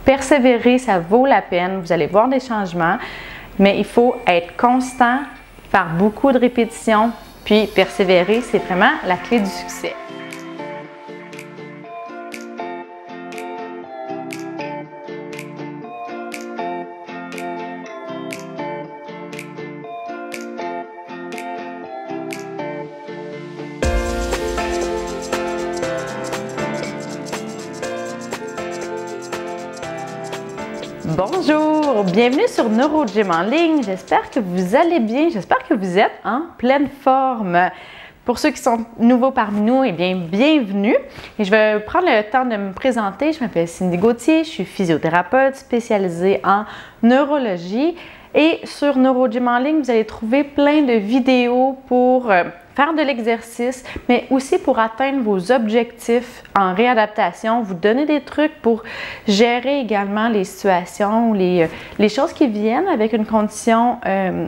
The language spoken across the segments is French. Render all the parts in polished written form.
persévérer, ça vaut la peine. Vous allez voir des changements, mais il faut être constant, faire beaucoup de répétitions, puis persévérer, c'est vraiment la clé du succès. Bonjour, bienvenue sur NeuroGym en ligne. J'espère que vous allez bien, j'espère que vous êtes en pleine forme. Pour ceux qui sont nouveaux parmi nous, eh bien, bienvenue. Et je vais prendre le temps de me présenter. Je m'appelle Cindy Gauthier, je suis physiothérapeute spécialisée en neurologie. Et sur NeuroGym en ligne, vous allez trouver plein de vidéos pour faire de l'exercice, mais aussi pour atteindre vos objectifs en réadaptation, vous donner des trucs pour gérer également les situations, les choses qui viennent avec une condition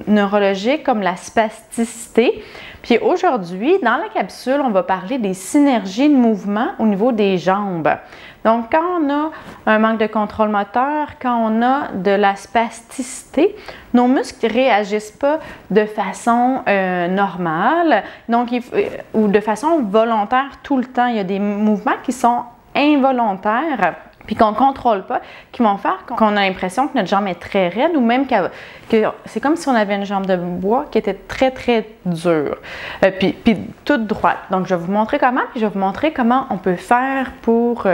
neurologique comme la spasticité. Puis aujourd'hui, dans la capsule, on va parler des synergies de mouvement au niveau des jambes. Donc, quand on a un manque de contrôle moteur, quand on a de la spasticité, nos muscles ne réagissent pas de façon normale, donc, ou de façon volontaire tout le temps. Il y a des mouvements qui sont involontaires, puis qu'on ne contrôle pas, qui vont faire qu'on a l'impression que notre jambe est très raide ou même que c'est comme si on avait une jambe de bois qui était très, très dure, puis toute droite. Donc, je vais vous montrer comment, puis je vais vous montrer comment on peut faire pour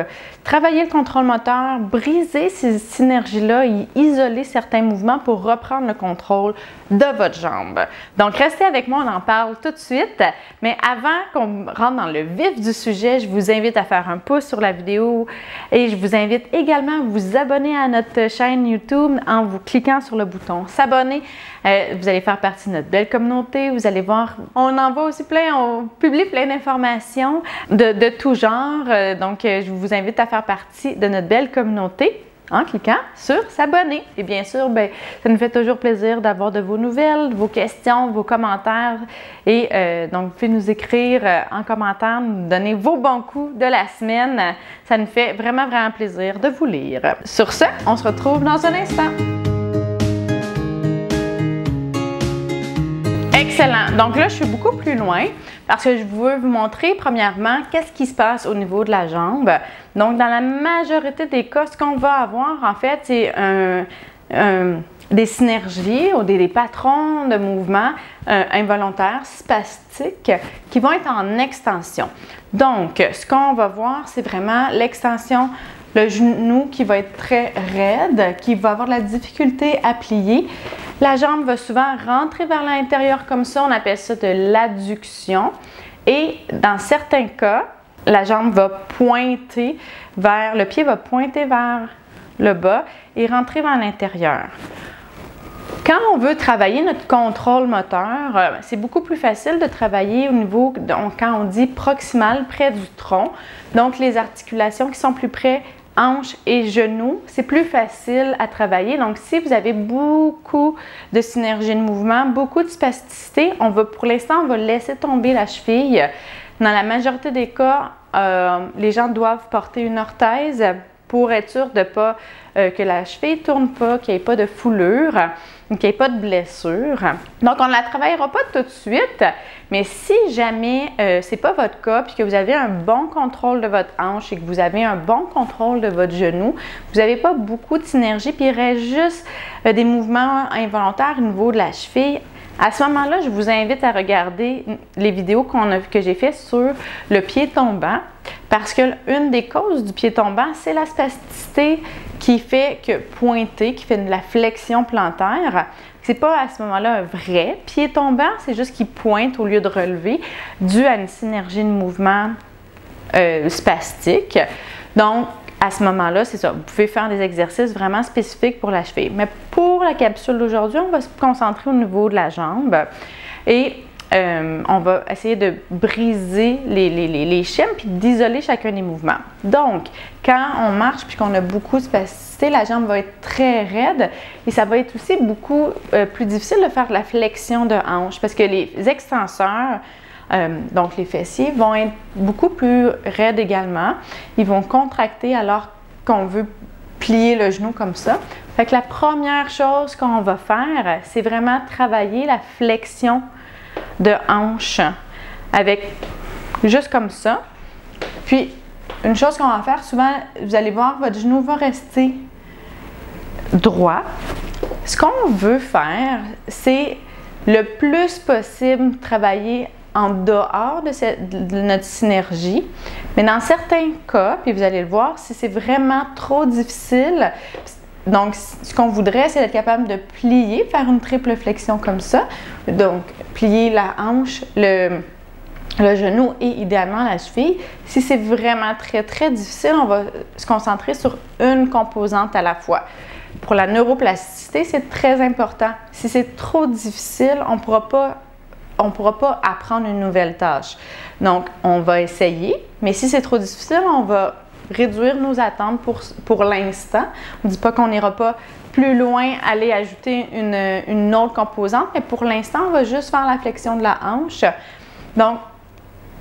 travailler le contrôle moteur, briser ces synergies-là et isoler certains mouvements pour reprendre le contrôle de votre jambe. Donc, restez avec moi, on en parle tout de suite. Mais avant qu'on rentre dans le vif du sujet, je vous invite à faire un pouce sur la vidéo et je vous invite également à vous abonner à notre chaîne YouTube en vous cliquant sur le bouton s'abonner. Vous allez faire partie de notre belle communauté. Vous allez voir, on envoie aussi on publie plein d'informations de tout genre. Donc, je vous invite à faire partie de notre belle communauté en cliquant sur s'abonner. Et bien sûr, ça nous fait toujours plaisir d'avoir de vos nouvelles, vos questions, vos commentaires. Et donc, vous pouvez nous écrire en commentaire, nous donner vos bons coups de la semaine. Ça nous fait vraiment, vraiment plaisir de vous lire. Sur ce, on se retrouve dans un instant. Excellent. Donc là, je suis beaucoup plus loin parce que je veux vous montrer premièrement qu'est-ce qui se passe au niveau de la jambe. Donc, dans la majorité des cas, ce qu'on va avoir, en fait, c'est des synergies ou des patrons de mouvement involontaires, spastiques, qui vont être en extension. Donc, ce qu'on va voir, c'est vraiment l'extension, le genou qui va être très raide, qui va avoir de la difficulté à plier. La jambe va souvent rentrer vers l'intérieur comme ça, on appelle ça de l'adduction. Et dans certains cas, la jambe va pointer le pied va pointer vers le bas et rentrer vers l'intérieur. Quand on veut travailler notre contrôle moteur, c'est beaucoup plus facile de travailler au niveau, quand on dit proximal, près du tronc. Donc, les articulations qui sont plus près, hanches et genoux, c'est plus facile à travailler. Donc, si vous avez beaucoup de synergie de mouvement, beaucoup de spasticité, pour l'instant, on va laisser tomber la cheville. Dans la majorité des cas, les gens doivent porter une orthèse pour être sûr de pas que la cheville ne tourne pas, qu'il n'y ait pas de foulure, qu'il n'y ait pas de blessure. Donc, on ne la travaillera pas tout de suite, mais si jamais ce n'est pas votre cas, puis que vous avez un bon contrôle de votre hanche et que vous avez un bon contrôle de votre genou, vous n'avez pas beaucoup de synergie, puis il reste juste des mouvements involontaires au niveau de la cheville. À ce moment-là, je vous invite à regarder les vidéos que j'ai faites sur le pied tombant parce qu'une des causes du pied tombant, c'est la spasticité qui fait qui fait de la flexion plantaire. C'est pas à ce moment-là un vrai pied tombant, c'est juste qu'il pointe au lieu de relever dû à une synergie de mouvement spastique. Donc, à ce moment-là, c'est ça. Vous pouvez faire des exercices vraiment spécifiques pour la cheville. Mais pour la capsule d'aujourd'hui, on va se concentrer au niveau de la jambe et on va essayer de briser les chaînes puis d'isoler chacun des mouvements. Donc, quand on marche puis qu'on a beaucoup de spasticité, la jambe va être très raide et ça va être aussi beaucoup plus difficile de faire de la flexion de hanche parce que les extenseurs, donc les fessiers, vont être beaucoup plus raides également. Ils vont contracter alors qu'on veut plier le genou comme ça. Fait que la première chose qu'on va faire, c'est vraiment travailler la flexion de hanche avec juste comme ça. Puis, une chose qu'on va faire, souvent, vous allez voir, votre genou va rester droit. Ce qu'on veut faire, c'est le plus possible travailler en dehors de notre synergie. Mais dans certains cas, puis vous allez le voir, si c'est vraiment trop difficile, donc ce qu'on voudrait, c'est être capable de plier, faire une triple flexion comme ça. Donc, plier la hanche, le genou et idéalement la cheville. Si c'est vraiment très, très difficile, on va se concentrer sur une composante à la fois. Pour la neuroplasticité, c'est très important. Si c'est trop difficile, on ne pourra pas apprendre une nouvelle tâche. Donc, on va essayer, mais si c'est trop difficile, on va réduire nos attentes pour l'instant. On ne dit pas qu'on n'ira pas plus loin, aller ajouter une autre composante, mais pour l'instant, on va juste faire la flexion de la hanche. Donc,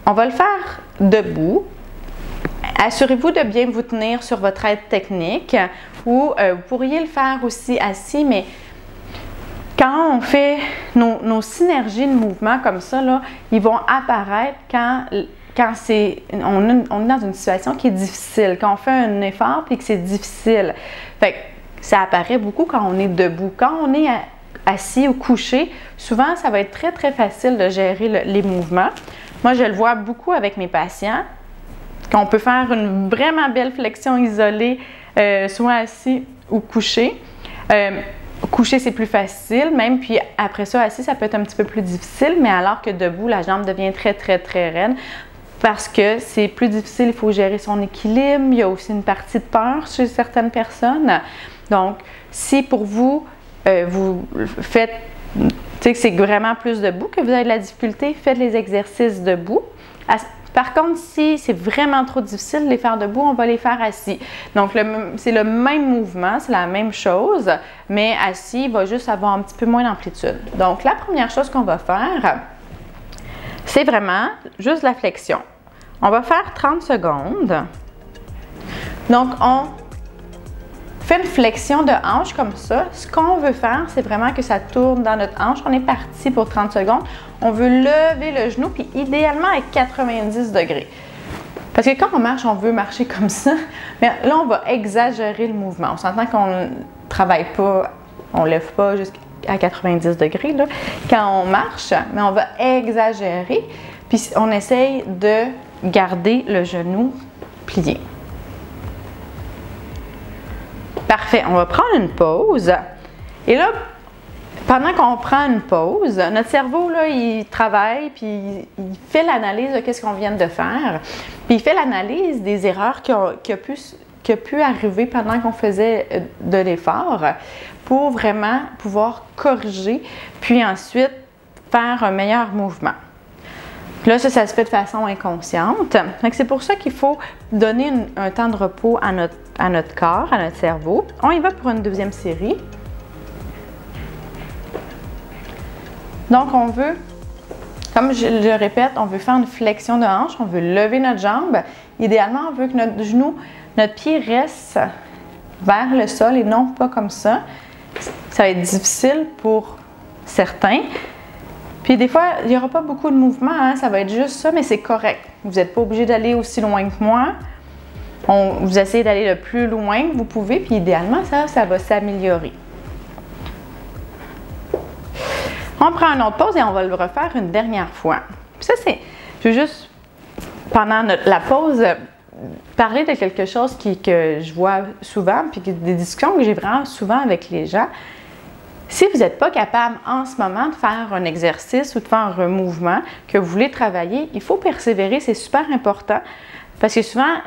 on va le faire debout. Assurez-vous de bien vous tenir sur votre aide technique ou vous pourriez le faire aussi assis, mais quand on fait nos synergies de mouvement comme ça, là, ils vont apparaître quand on est dans une situation qui est difficile, quand on fait un effort et que c'est difficile. Fait que ça apparaît beaucoup quand on est debout. Quand on est assis ou couché, souvent, ça va être très, très facile de gérer les mouvements. Moi, je le vois beaucoup avec mes patients, qu'on peut faire une vraiment belle flexion isolée, soit assis ou couché. Couché, c'est plus facile, même, puis après ça, assis, ça peut être un petit peu plus difficile, mais alors que debout, la jambe devient très, très, très raide parce que c'est plus difficile, il faut gérer son équilibre, il y a aussi une partie de peur chez certaines personnes. Donc, si pour vous, vous faites, tu sais que c'est vraiment plus debout que vous avez de la difficulté, faites les exercices debout. Par contre, si c'est vraiment trop difficile de les faire debout, on va les faire assis. Donc, c'est le même mouvement, c'est la même chose, mais assis, il va juste avoir un petit peu moins d'amplitude. Donc, la première chose qu'on va faire, c'est vraiment juste la flexion. On va faire 30 secondes. Donc, on fait une flexion de hanche comme ça. Ce qu'on veut faire, c'est vraiment que ça tourne dans notre hanche. On est parti pour 30 secondes. On veut lever le genou, puis idéalement à 90 degrés. Parce que quand on marche, on veut marcher comme ça. Mais là, on va exagérer le mouvement. On s'entend qu'on ne travaille pas, on ne lève pas jusqu'à 90 degrés là, quand on marche, mais on va exagérer. Puis on essaye de garder le genou plié. Parfait, on va prendre une pause. Et là, pendant qu'on prend une pause, notre cerveau, là, il travaille, puis il fait l'analyse de ce qu'on vient de faire. Puis il fait l'analyse des erreurs qui ont pu arriver pendant qu'on faisait de l'effort pour vraiment pouvoir corriger, puis ensuite faire un meilleur mouvement. Puis là, ça se fait de façon inconsciente. C'est pour ça qu'il faut donner un temps de repos à notre corps, à notre cerveau. On y va pour une deuxième série. Donc, on veut, comme je le répète, on veut faire une flexion de hanche, on veut lever notre jambe. Idéalement, on veut que notre genou, notre pied reste vers le sol et non pas comme ça. Ça va être difficile pour certains. Puis des fois, il n'y aura pas beaucoup de mouvement, hein? Ça va être juste ça, mais c'est correct. Vous n'êtes pas obligé d'aller aussi loin que moi. Vous essayez d'aller le plus loin que vous pouvez, puis idéalement, ça va s'améliorer. On prend une autre pause et on va le refaire une dernière fois. Puis ça, je veux juste, pendant la pause, parler de quelque chose que je vois souvent, puis des discussions que j'ai vraiment souvent avec les gens. Si vous n'êtes pas capable en ce moment de faire un exercice ou de faire un mouvement que vous voulez travailler, il faut persévérer, c'est super important. Parce que souvent,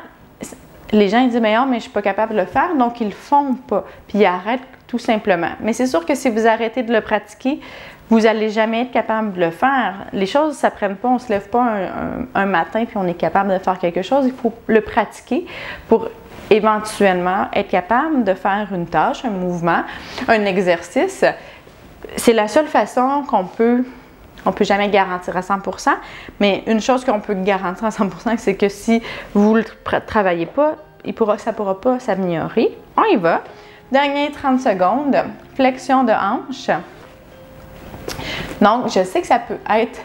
les gens ils disent « mais je ne suis pas capable de le faire », donc ils ne le font pas, puis ils arrêtent tout simplement. Mais c'est sûr que si vous arrêtez de le pratiquer, vous n'allez jamais être capable de le faire. Les choses ne s'apprennent pas, on ne se lève pas un matin puis on est capable de faire quelque chose. Il faut le pratiquer pour éventuellement être capable de faire une tâche, un mouvement, un exercice. C'est la seule façon qu'on peut jamais garantir à 100%, mais une chose qu'on peut garantir à 100%, c'est que si vous ne le travaillez pas, ça ne pourra pas s'améliorer. On y va. Dernier 30 secondes. Flexion de hanche. Donc, je sais que ça peut être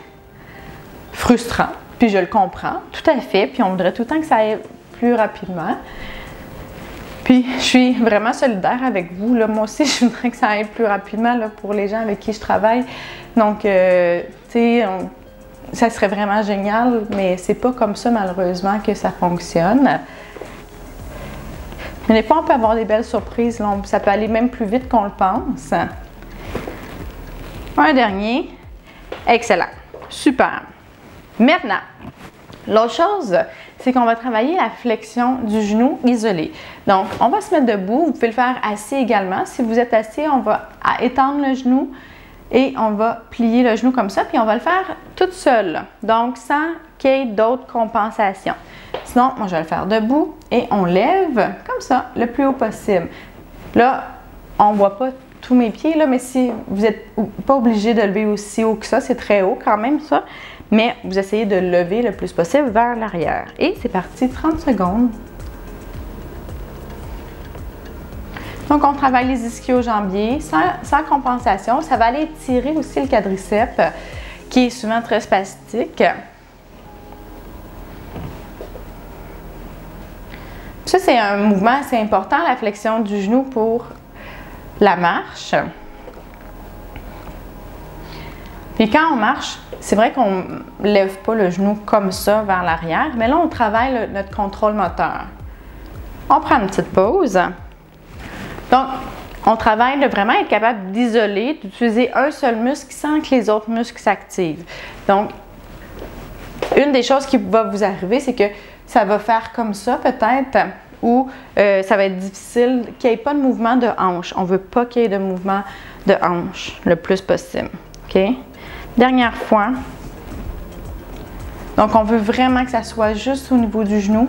frustrant, puis je le comprends, tout à fait, puis on voudrait tout le temps que ça aille plus rapidement. Puis, je suis vraiment solidaire avec vous. Là. Moi aussi, je voudrais que ça aille plus rapidement là, pour les gens avec qui je travaille. Donc, tu sais, ça serait vraiment génial, mais c'est pas comme ça, malheureusement, que ça fonctionne. Mais des fois, on peut avoir des belles surprises. Là. Ça peut aller même plus vite qu'on le pense. Un dernier. Excellent. Super. Maintenant, l'autre chose, c'est qu'on va travailler la flexion du genou isolé. Donc, on va se mettre debout. Vous pouvez le faire assis également. Si vous êtes assis, on va étendre le genou et on va plier le genou comme ça. Puis, on va le faire toute seule. Donc, sans qu'il y ait d'autres compensations. Sinon, moi, je vais le faire debout et on lève comme ça, le plus haut possible. Là, on ne voit pas tous mes pieds, là, mais si vous n'êtes pas obligé de lever aussi haut que ça, c'est très haut quand même ça, mais vous essayez de lever le plus possible vers l'arrière. Et c'est parti, 30 secondes. Donc, on travaille les ischio-jambiers sans compensation. Ça va aller tirer aussi le quadriceps, qui est souvent très spastique. Ça, c'est un mouvement assez important, la flexion du genou pour la marche. Puis quand on marche, c'est vrai qu'on ne lève pas le genou comme ça vers l'arrière, mais là, on travaille notre contrôle moteur. On prend une petite pause. Donc, on travaille de vraiment être capable d'isoler, d'utiliser un seul muscle sans que les autres muscles s'activent. Donc, une des choses qui va vous arriver, c'est que ça va faire comme ça peut-être, ou ça va être difficile qu'il n'y ait pas de mouvement de hanche. On ne veut pas qu'il y ait de mouvement de hanche le plus possible. OK? Dernière fois. Donc, on veut vraiment que ça soit juste au niveau du genou.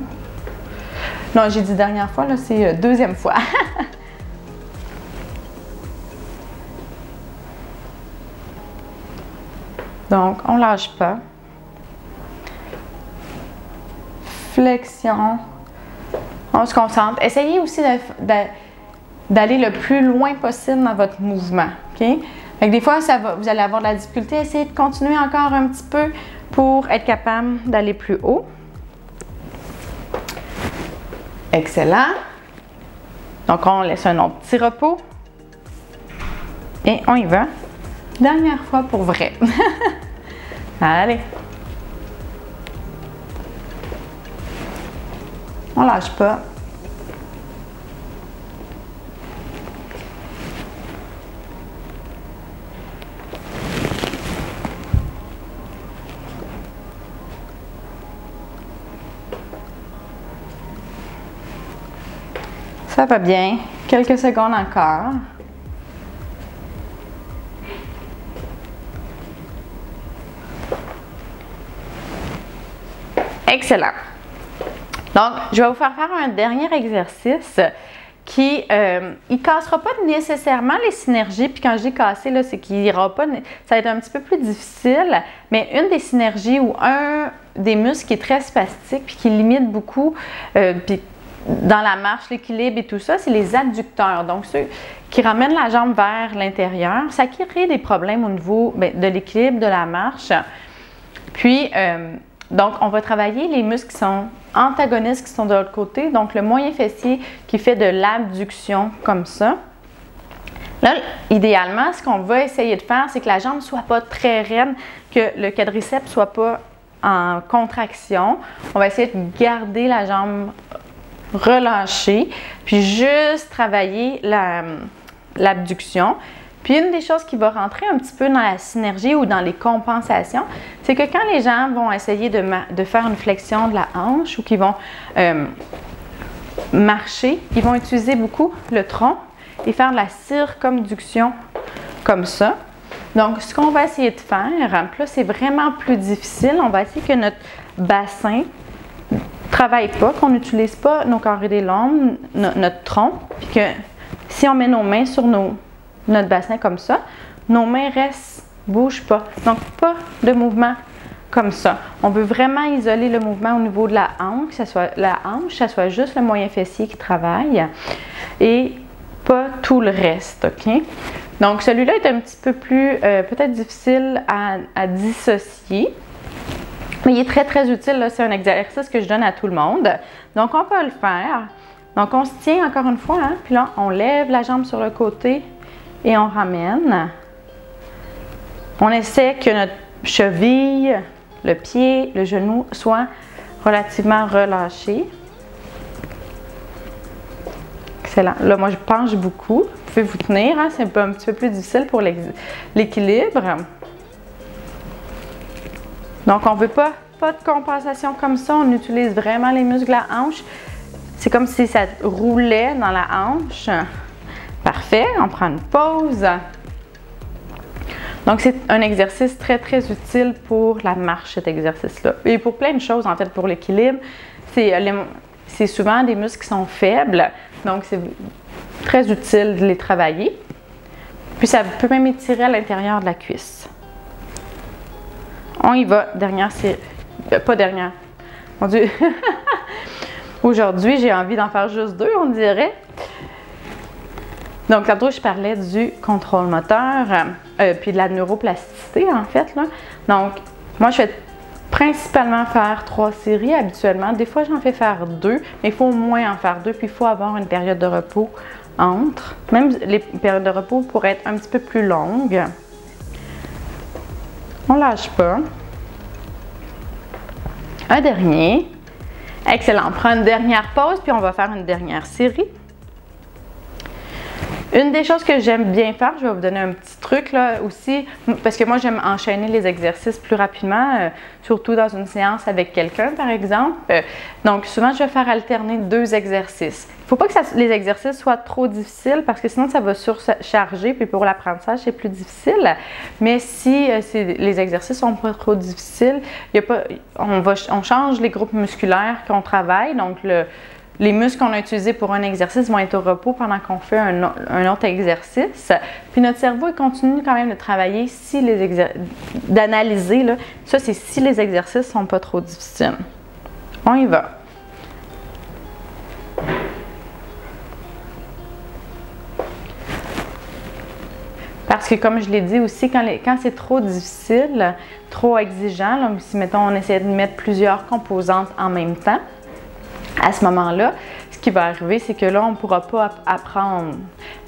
Non, j'ai dit dernière fois, là, c'est deuxième fois. Donc, on ne lâche pas. Flexion. On se concentre. Essayez aussi d'aller le plus loin possible dans votre mouvement. OK? Fait que des fois, vous allez avoir de la difficulté. Essayez de continuer encore un petit peu pour être capable d'aller plus haut. Excellent. Donc, on laisse un autre petit repos. Et on y va. Dernière fois pour vrai. Allez. On lâche pas. Ça va bien. Quelques secondes encore. Excellent. Donc, je vais vous faire un dernier exercice qui ne cassera pas nécessairement les synergies. Puis quand je dis casser, c'est qu'il n'ira pas, ça va être un petit peu plus difficile. Mais une des synergies ou un des muscles qui est très spastique puis qui limite beaucoup, puis dans la marche, l'équilibre et tout ça, c'est les adducteurs. Donc, ceux qui ramènent la jambe vers l'intérieur, ça crée des problèmes au niveau de l'équilibre de la marche. Puis, donc, on va travailler les muscles qui sont antagonistes, qui sont de l'autre côté. Donc, le moyen fessier qui fait de l'abduction comme ça. Là, idéalement, ce qu'on va essayer de faire, c'est que la jambe ne soit pas très raide, que le quadriceps ne soit pas en contraction. On va essayer de garder la jambe relâchée, puis juste travailler l'abduction. Puis une des choses qui va rentrer un petit peu dans la synergie ou dans les compensations, c'est que quand les gens vont essayer de faire une flexion de la hanche ou qu'ils vont marcher, ils vont utiliser beaucoup le tronc et faire de la circumduction comme ça. Donc, ce qu'on va essayer de faire, puis là, c'est vraiment plus difficile. On va essayer que notre bassin ne travaille pas, qu'on n'utilise pas nos carrés des lombes, notre tronc, puis que si on met nos mains sur notre bassin comme ça, nos mains restent, bougent pas. Donc, pas de mouvement comme ça. On veut vraiment isoler le mouvement au niveau de la hanche, que ça soit juste le moyen fessier qui travaille et pas tout le reste, OK? Donc, celui-là est un petit peu plus, peut-être difficile à dissocier, mais il est très, très utile. C'est un exercice que je donne à tout le monde. Donc, on peut le faire. Donc, on se tient encore une fois, hein, puis là, on lève la jambe sur le côté et on ramène. On essaie que notre cheville, le pied, le genou soient relativement relâchés. Excellent. Là, moi, je penche beaucoup. Vous pouvez vous tenir, hein? C'est un petit peu plus difficile pour l'équilibre. Donc, on ne veut pas de compensation comme ça. On utilise vraiment les muscles de la hanche. C'est comme si ça roulait dans la hanche. Parfait. On prend une pause. Donc, c'est un exercice très, très utile pour la marche, cet exercice-là. Et pour plein de choses, en fait, pour l'équilibre. C'est souvent des muscles qui sont faibles. Donc, c'est très utile de les travailler. Puis, ça peut même étirer à l'intérieur de la cuisse. On y va. Dernière série. Pas dernière. Mon Dieu. Aujourd'hui, j'ai envie d'en faire juste 2, on dirait. Donc, tantôt, je parlais du contrôle moteur, puis de la neuroplasticité, en fait, là. Donc, moi, je fais principalement faire 3 séries habituellement. Des fois, j'en fais faire 2, mais il faut au moins en faire 2, puis il faut avoir une période de repos entre. Même les périodes de repos pourraient être un petit peu plus longues. On ne lâche pas. Un dernier. Excellent. On prend une dernière pause, puis on va faire une dernière série. Une des choses que j'aime bien faire, je vais vous donner un petit truc là aussi, parce que moi j'aime enchaîner les exercices plus rapidement, surtout dans une séance avec quelqu'un par exemple. Donc souvent je vais faire alterner 2 exercices. Il ne faut pas que les exercices soient trop difficiles parce que sinon ça va surcharger, puis pour l'apprentissage c'est plus difficile. Mais si les exercices sont pas trop difficiles, on change les groupes musculaires qu'on travaille, donc les muscles qu'on a utilisés pour un exercice vont être au repos pendant qu'on fait un autre exercice. Puis notre cerveau, il continue quand même de travailler d'analyser. Ça, c'est si les exercices ne sont pas trop difficiles. On y va. Parce que comme je l'ai dit aussi, quand c'est trop difficile, trop exigeant, là, si mettons on essaie de mettre plusieurs composantes en même temps, à ce moment-là, ce qui va arriver, c'est que là, on ne pourra pas apprendre.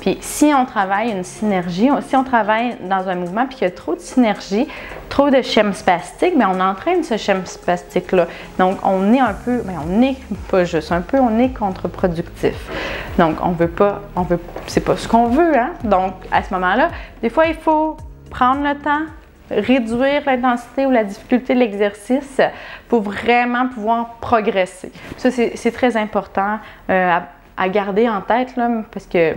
Puis, si on travaille une synergie, si on travaille dans un mouvement puis qu'il y a trop de synergie, trop de schème spastique, bien, on entraîne ce schème spastique-là. Donc, on est un peu, bien, on n'est pas juste un peu, on est contre-productif. Donc, c'est pas ce qu'on veut, hein? Donc, à ce moment-là, des fois, il faut prendre le temps, réduire l'intensité ou la difficulté de l'exercice pour vraiment pouvoir progresser. Ça, c'est très important à garder en tête, là, parce que,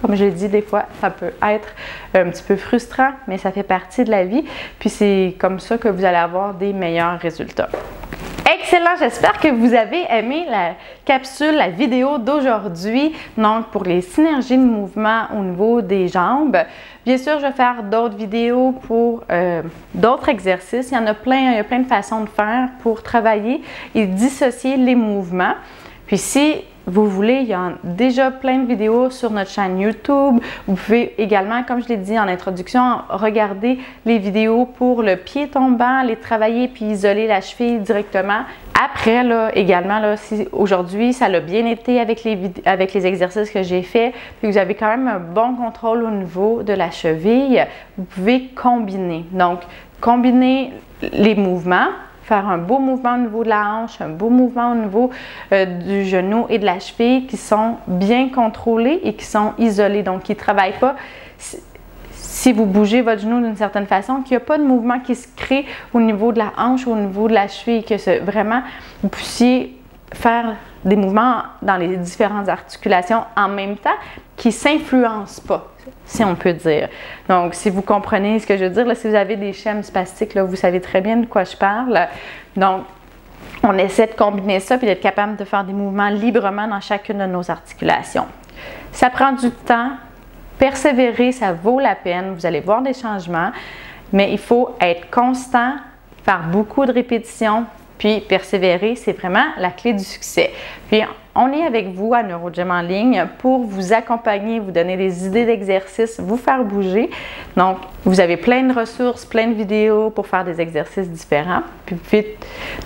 comme je l'ai dit, des fois, ça peut être un petit peu frustrant, mais ça fait partie de la vie. Puis c'est comme ça que vous allez avoir des meilleurs résultats. Excellent, j'espère que vous avez aimé la capsule, la vidéo d'aujourd'hui, donc pour les synergies de mouvement au niveau des jambes. Bien sûr, je vais faire d'autres vidéos pour d'autres exercices. Il y a plein de façons de faire pour travailler et dissocier les mouvements. Puis si vous voulez, il y a déjà plein de vidéos sur notre chaîne YouTube. Vous pouvez également, comme je l'ai dit en introduction, regarder les vidéos pour le pied tombant, les travailler puis isoler la cheville directement. Après, là, également, là, si aujourd'hui ça a bien été avec les exercices que j'ai faits, puis vous avez quand même un bon contrôle au niveau de la cheville, vous pouvez combiner. Donc, combiner les mouvements, faire un beau mouvement au niveau de la hanche, un beau mouvement au niveau du genou et de la cheville qui sont bien contrôlés et qui sont isolés, donc qui ne travaillent pas. Si vous bougez votre genou d'une certaine façon, qu'il n'y a pas de mouvement qui se crée au niveau de la hanche ou au niveau de la cheville, que vraiment vous puissiez faire des mouvements dans les différentes articulations en même temps qui ne s'influencent pas, si on peut dire. Donc, si vous comprenez ce que je veux dire, là, si vous avez des schèmes spastiques, là, vous savez très bien de quoi je parle. Donc, on essaie de combiner ça puis d'être capable de faire des mouvements librement dans chacune de nos articulations. Ça prend du temps. Persévérer, ça vaut la peine. Vous allez voir des changements, mais il faut être constant faire beaucoup de répétitions, puis persévérer, c'est vraiment la clé du succès. Puis, on est avec vous à NeuroGym en ligne pour vous accompagner, vous donner des idées d'exercices, vous faire bouger. Donc, vous avez plein de ressources, plein de vidéos pour faire des exercices différents. Puis, vous pouvez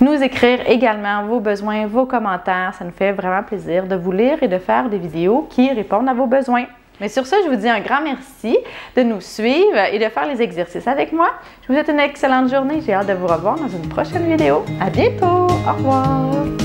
nous écrire également vos besoins, vos commentaires. Ça nous fait vraiment plaisir de vous lire et de faire des vidéos qui répondent à vos besoins. Mais sur ce, je vous dis un grand merci de nous suivre et de faire les exercices avec moi. Je vous souhaite une excellente journée. J'ai hâte de vous revoir dans une prochaine vidéo. À bientôt! Au revoir!